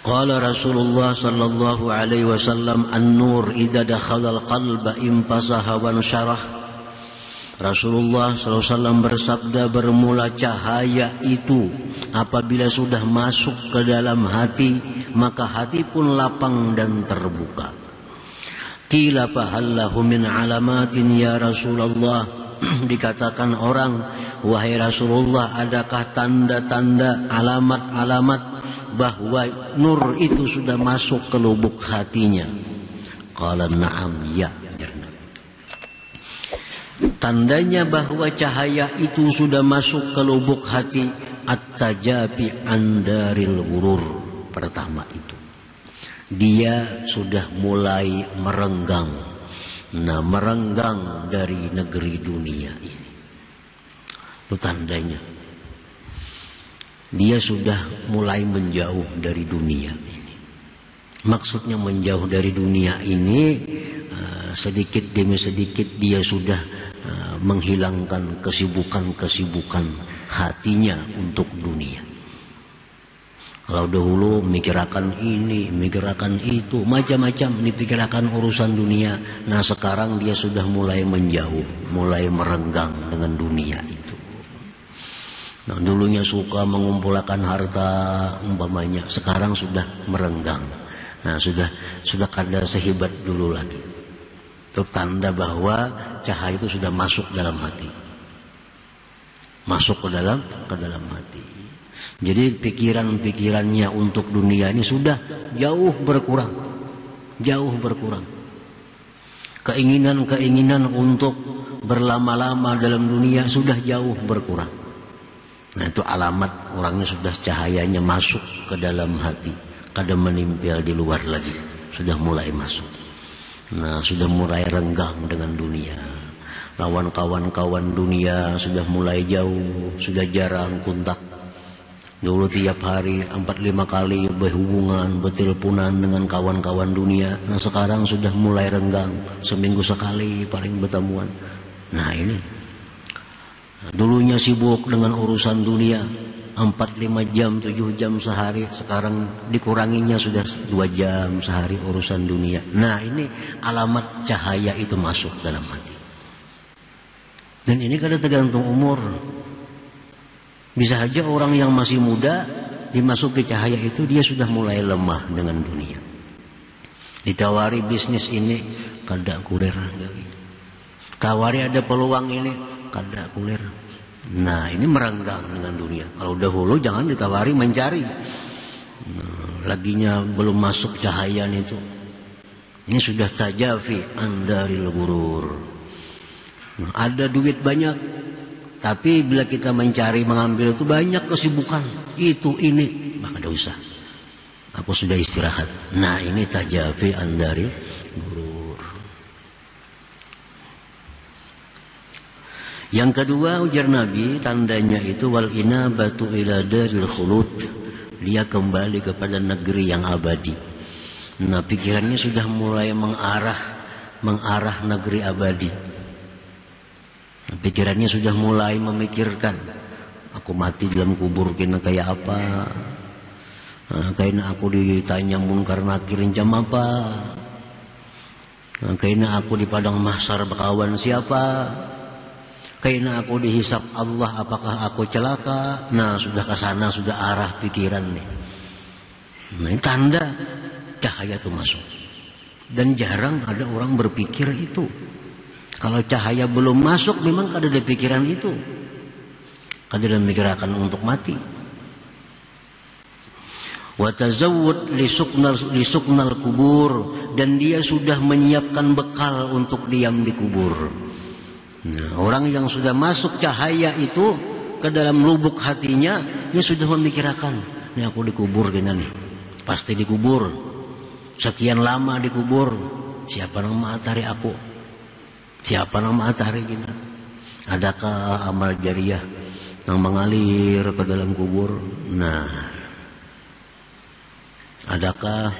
Qala Rasulullah sallallahu alaihi wasallam, an-nur idza dakhala al-qalba impasaha wa syarah. Rasulullah sallallahu alaihi wasallam bersabda, bermula cahaya itu apabila sudah masuk ke dalam hati, maka hati pun lapang dan terbuka. Qila fa hallahu min alamatin ya Rasulullah. Dikatakan orang, wahai Rasulullah, adakah tanda-tanda, alamat-alamat bahwa nur itu sudah masuk ke lubuk hatinya? Qala na'am, ya. Tandanya bahwa cahaya itu sudah masuk ke lubuk hati, at-tajabi andaril ghurur. Pertama itu, dia sudah mulai merenggang. Nah, merenggang dari negeri dunia ini. Itu tandanya. Dia sudah mulai menjauh dari dunia ini. Maksudnya menjauh dari dunia ini, sedikit demi sedikit dia sudah menghilangkan kesibukan-kesibukan hatinya untuk dunia. Kalau dahulu mikirakan ini, mikirakan itu, macam-macam dipikirkan urusan dunia. Nah, sekarang dia sudah mulai menjauh, mulai merenggang dengan dunia itu. Nah, dulunya suka mengumpulkan harta umpamanya, sekarang sudah merenggang. Nah, sudah kada sehebat dulu lagi. Itu tanda bahwa cahaya itu sudah masuk dalam hati. Masuk ke dalam hati. Jadi pikiran-pikirannya untuk dunia ini sudah jauh berkurang. Jauh berkurang. Keinginan-keinginan untuk berlama-lama dalam dunia sudah jauh berkurang. Nah, itu alamat orangnya sudah cahayanya masuk ke dalam hati. Kada menempel di luar lagi. Sudah mulai masuk. Nah, sudah mulai renggang dengan dunia. Lawan kawan-kawan dunia sudah mulai jauh, sudah jarang kontak. Dulu tiap hari 4-5 kali berhubungan, berteleponan dengan kawan-kawan dunia. Nah, sekarang sudah mulai renggang, seminggu sekali paling bertemuan. Nah, ini dulunya sibuk dengan urusan dunia 4-5 jam, 7 jam sehari. Sekarang dikuranginya sudah 2 jam sehari urusan dunia. Nah, ini alamat cahaya itu masuk dalam hati. Dan ini kada tergantung umur. Bisa saja orang yang masih muda dimasuki cahaya itu, dia sudah mulai lemah dengan dunia. Ditawari bisnis ini, kada kulir. Tawari ada peluang ini, kada kulir. Nah, ini merenggang dengan dunia. Kalau dahulu jangan ditawari mencari. Nah, laginya belum masuk cahaya itu. Ini sudah tajafi andaril ghurur. Nah, ada duit banyak, tapi bila kita mencari, mengambil itu banyak kesibukan. Itu ini, maka tidak usah. Aku sudah istirahat. Nah, ini tajafi andaril ghurur. Yang kedua, ujar Nabi, tandanya itu wal inabatu ila daril khulud. Dia kembali kepada negeri yang abadi. Nah, pikirannya sudah mulai mengarah negeri abadi. Pikirannya sudah mulai memikirkan, aku mati dalam kubur kena kayak apa, kayaknya aku ditanya munkar nakir jam apa, kayaknya aku di padang mahsyar berkawan siapa, kayaknya aku dihisap Allah apakah aku celaka. Nah, sudah ke sana, sudah arah pikiran nih. Nah, ini tanda cahaya itu masuk. Dan jarang ada orang berpikir itu. Kalau cahaya belum masuk, memang kada ada pikiran itu. Kada ada memikirkan untuk mati. Wa tazawwud li suknal kubur, dan dia sudah menyiapkan bekal untuk diam di kubur. Nah, orang yang sudah masuk cahaya itu ke dalam lubuk hatinya, dia sudah memikirkan, ini aku dikubur gini nih. Pasti dikubur. Sekian lama dikubur. Siapa yang matahari aku? Siapa nama matahari kita? Adakah amal jariah yang mengalir ke dalam kubur? Nah, adakah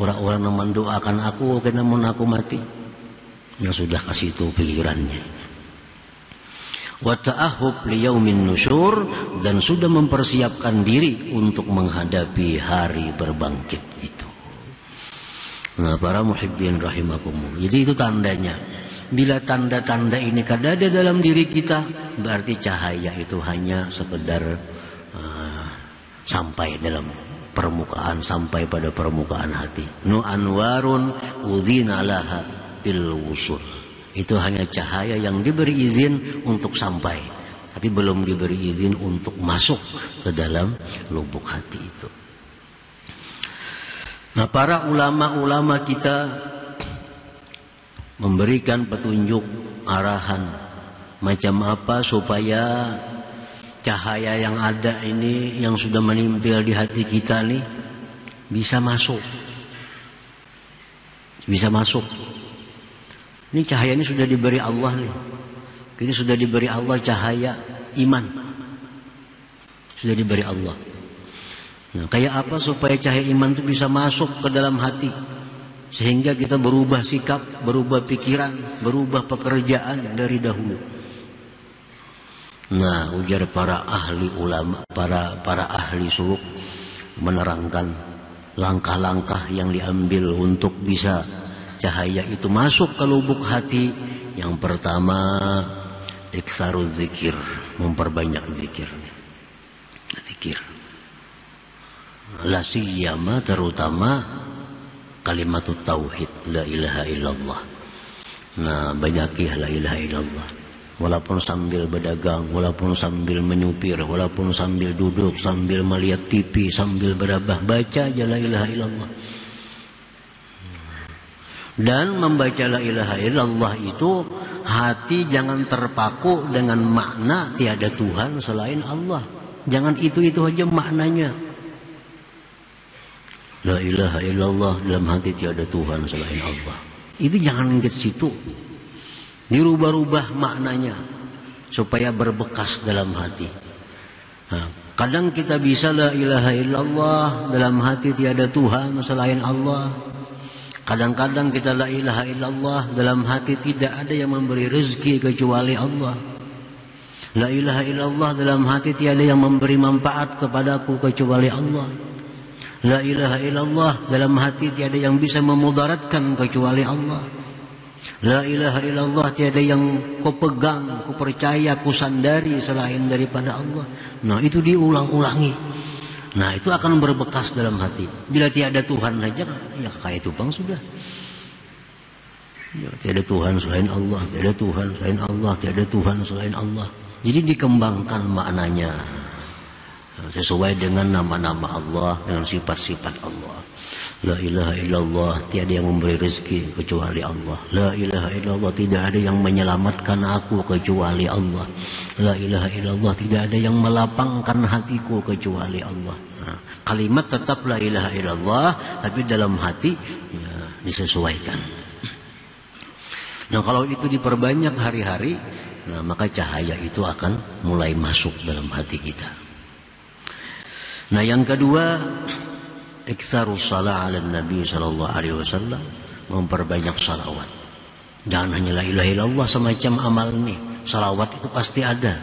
orang-orang yang mendoakan aku karena mau aku mati? yang sudah kasih itu pikirannya. Wa ta'ahub liyaumin nusyur, dan sudah mempersiapkan diri untuk menghadapi hari berbangkit itu. Nah, para muhibbin rahimakumullah. Jadi itu tandanya. Bila tanda-tanda ini ada dalam diri kita, berarti cahaya itu hanya sekedar sampai dalam permukaan, sampai pada permukaan hati. Nu anwarun udzina laha bil wusul. Itu hanya cahaya yang diberi izin untuk sampai, tapi belum diberi izin untuk masuk ke dalam lubuk hati itu. Nah, para ulama-ulama kita memberikan petunjuk, arahan macam apa supaya cahaya yang ada ini, yang sudah menempel di hati kita nih, bisa masuk. Bisa masuk. Ini cahaya ini sudah diberi Allah nih. Kita sudah diberi Allah cahaya iman. Sudah diberi Allah. Nah, kayak apa supaya cahaya iman itu bisa masuk ke dalam hati, sehingga kita berubah sikap, berubah pikiran, berubah pekerjaan dari dahulu. Nah, ujar para ahli ulama, para ahli suluk menerangkan langkah-langkah yang diambil untuk bisa cahaya itu masuk ke lubuk hati. Yang pertama, iksaruz zikir, memperbanyak zikir. Zikir. La siyama, terutama kalimatut tauhid, la ilaha illallah. Nah, banyakilah la ilaha illallah. Walaupun sambil berdagang, walaupun sambil menyupir, walaupun sambil duduk, sambil melihat TV, sambil berabah, baca aja la ilaha illallah. Dan membaca la ilaha illallah itu, hati jangan terpaku dengan makna tiada Tuhan selain Allah. Jangan itu aja maknanya. La ilaha illallah, dalam hati tiada Tuhan selain Allah. Itu jangan ke situ. Dirubah-rubah maknanya supaya berbekas dalam hati. Nah, kadang kita bisa la ilaha illallah, dalam hati tiada Tuhan selain Allah. Kadang-kadang kita la ilaha illallah, dalam hati tidak ada yang memberi rezeki kecuali Allah. La ilaha illallah, dalam hati tiada yang memberi manfaat kepadaku kecuali Allah. La ilaha illallah, dalam hati tiada yang bisa memudaratkan kecuali Allah. La ilaha illallah, tiada yang kau pegang, kau percaya, kau sandari selain daripada Allah. Nah, itu diulang-ulangi. Nah, itu akan berbekas dalam hati. Bila tiada Tuhan saja, ya kayak itu bang sudah. Ya, tiada Tuhan selain Allah, tiada Tuhan selain Allah, tiada Tuhan selain Allah. Jadi dikembangkan maknanya sesuai dengan nama-nama Allah, dengan sifat-sifat Allah. La ilaha illallah, tiada yang memberi rezeki kecuali Allah. La ilaha illallah, tidak ada yang menyelamatkan aku kecuali Allah. La ilaha illallah, tidak ada yang melapangkan hatiku kecuali Allah. Nah, kalimat tetap la ilaha illallah, tapi dalam hati ya, disesuaikan. Nah, kalau itu diperbanyak hari-hari, nah, maka cahaya itu akan mulai masuk dalam hati kita. Nah, yang kedua, iksarus salat ala Nabi sallallahu alaihi wasallam, memperbanyak salawat. Jangan hanya la ilaha illallah semacam amal nih. Salawat itu pasti ada.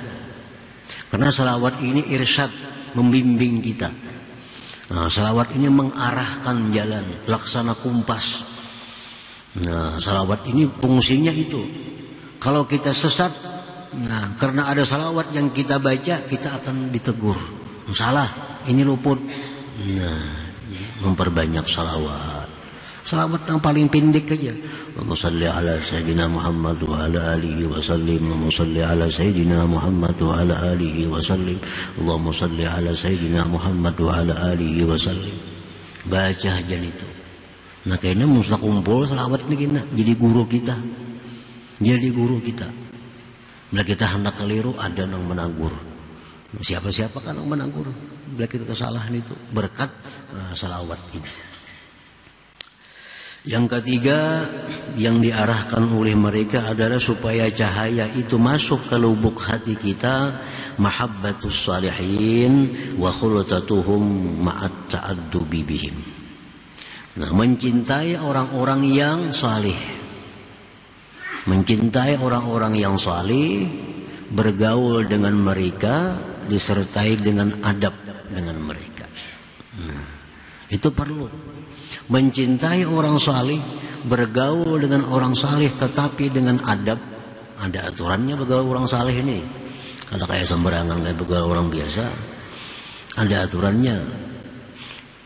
Karena salawat ini irsyad, membimbing kita. Nah, salawat ini mengarahkan jalan, laksana kumpas. Nah, salawat ini fungsinya itu. Kalau kita sesat, nah, karena ada salawat yang kita baca, kita akan ditegur. Salah, ini luput. Nah, memperbanyak salawat. Salawat yang paling pendek aja. Allahumma salli ala sayyidina Muhammad wa ala alihi wa sallim. Allahumma salli ala sayyidina Muhammad wa ala alihi wa sallim. Allahumma salli ala sayyidina Muhammad wa ala alihi wa sallim. Baca aja itu. Nah, kayaknya mesti kumpul salawat ini kena jadi guru kita. Jadi guru kita. Bila kita hendak keliru, ada yang menegur. Siapa-siapa kan yang menegur. Bila kita kesalahan itu berkat salawat ini. Yang ketiga yang diarahkan oleh mereka adalah supaya cahaya itu masuk ke lubuk hati kita, mahabbatus salihin wa khultatuhum ma'at ta'addubi bihim. Nah, mencintai orang-orang yang salih. Mencintai orang-orang yang salih, bergaul dengan mereka, disertai dengan adab dengan mereka. Itu perlu. Mencintai orang salih, bergaul dengan orang salih, tetapi dengan adab. Ada aturannya bergaul orang salih ini. Kalau kayak sembarangan kayak bergaul orang biasa, ada aturannya.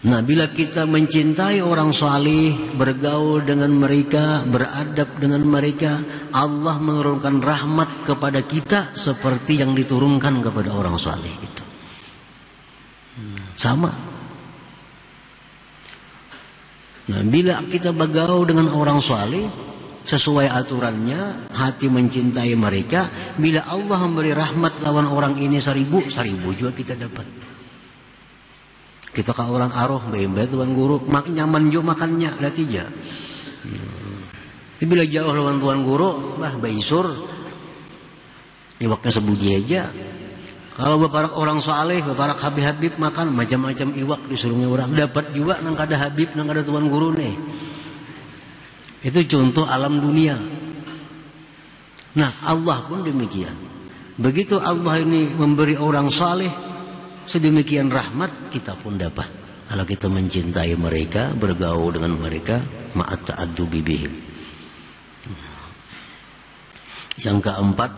Nah, bila kita mencintai orang salih, bergaul dengan mereka, beradab dengan mereka, Allah menurunkan rahmat kepada kita seperti yang diturunkan kepada orang salih itu. Sama. Nah, bila kita bergaul dengan orang salih sesuai aturannya, hati mencintai mereka, bila Allah memberi rahmat lawan orang ini 1000 juga kita dapat. Kita ke orang aroh, baik tuan guru, nyaman juga makannya, lihat aja. Bila jauh lawan tuan guru, baisur, iwaknya sebudi aja. Kalau beberapa orang saleh, beberapa habib makan macam-macam iwak disuruhnya orang, dapat juga nang kada habib, nang kada tuan guru nih. Itu contoh alam dunia. Nah, Allah pun demikian. Begitu Allah ini memberi orang saleh sedemikian rahmat, kita pun dapat. Kalau kita mencintai mereka, bergaul dengan mereka, ma'at ta'addubi bihim. Yang keempat,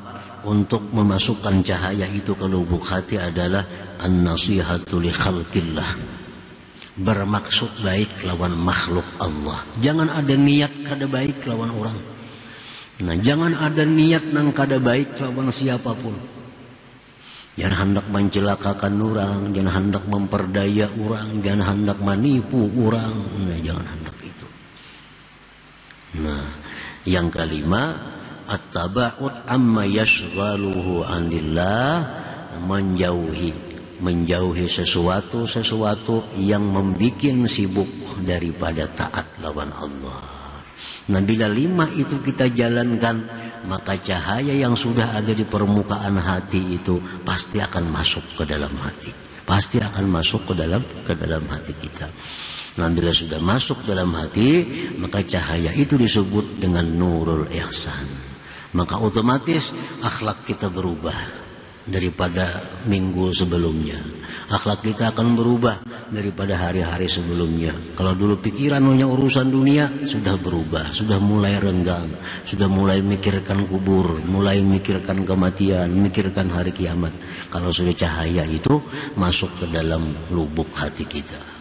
untuk memasukkan cahaya itu ke lubuk hati adalah an-nasihatu li khalqillah. Bermaksud baik lawan makhluk Allah. Jangan ada niat kada baik lawan orang. Nah, jangan ada niat nang kada baik lawan siapapun. Jangan hendak mencelakakan orang, jangan hendak memperdaya orang, jangan hendak menipu orang. Nah, jangan hendak itu. Nah, yang kelima, at-taba'ud amma yashghaluhu 'anillah, menjauhi sesuatu yang membikin sibuk daripada taat lawan Allah. Nah, bila 5 itu kita jalankan, maka cahaya yang sudah ada di permukaan hati itu pasti akan masuk ke dalam hati. Pasti akan masuk ke dalam hati kita. Nah, bila sudah masuk dalam hati, maka cahaya itu disebut dengan nurul ihsan. Maka otomatis akhlak kita berubah daripada minggu sebelumnya. Akhlak kita akan berubah daripada hari-hari sebelumnya. Kalau dulu pikiran hanya urusan dunia, sudah berubah, sudah mulai renggang, sudah mulai mikirkan kubur, mulai mikirkan kematian, mikirkan hari kiamat. Kalau sudah cahaya itu masuk ke dalam lubuk hati kita.